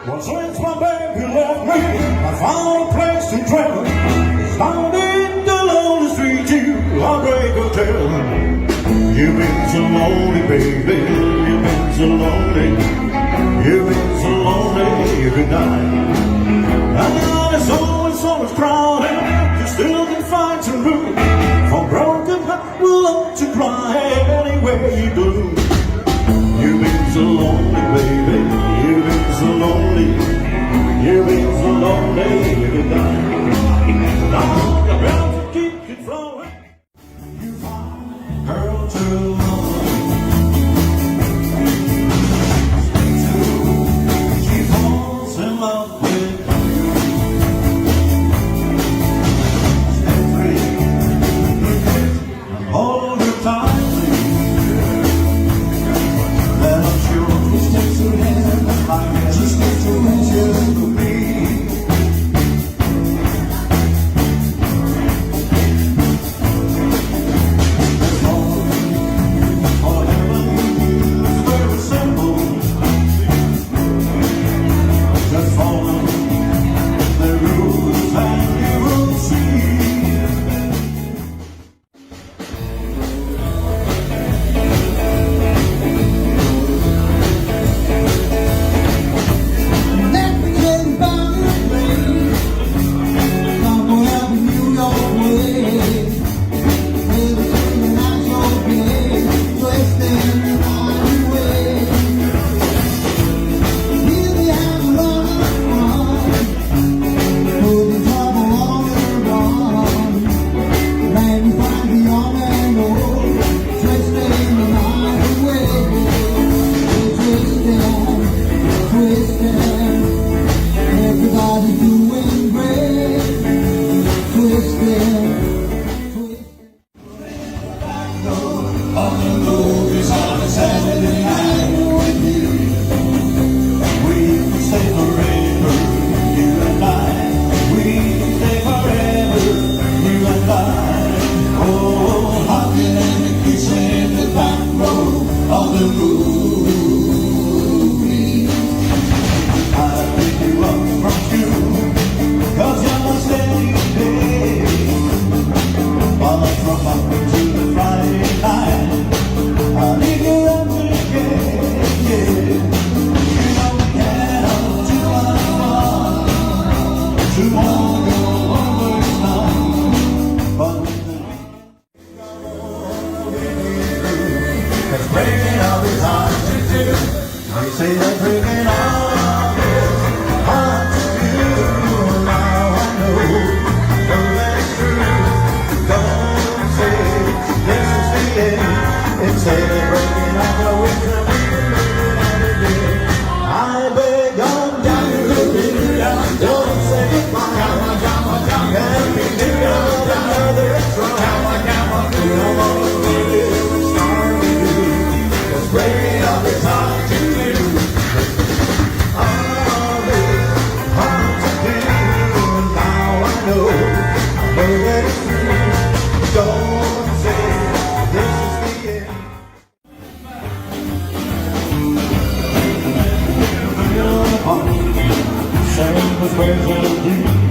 Well, since my baby left me, I found a place to travel. It's down in the lonely street to Heartbreak Hotel. You've been so lonely, baby. You've been so lonely. You've been so lonely every night. And it's always so much crowded. You still can find some room for broken heart will love to cry anywhere you do. You've been so lonely, baby. You've been so lonely. You've been so lonely every night. Now you're bound to keep it flowing. You find girl too lonely. She falls in love with you. Stay free and hold her tightly. Then I'm sure he sticks her hand like just sticks her hand to me. Breaking all is hard to do. They say that breaking all is hard to do. Now I know that's true. Don't say this is the end. It's say that breaking all the way to I beg on down to the down. Don't say goodbye. Can we do another try? Breaking up is hard to do. All is hard to do. Now I know that it's true. Don't say this is the end. Feel the heart, same with ways of you.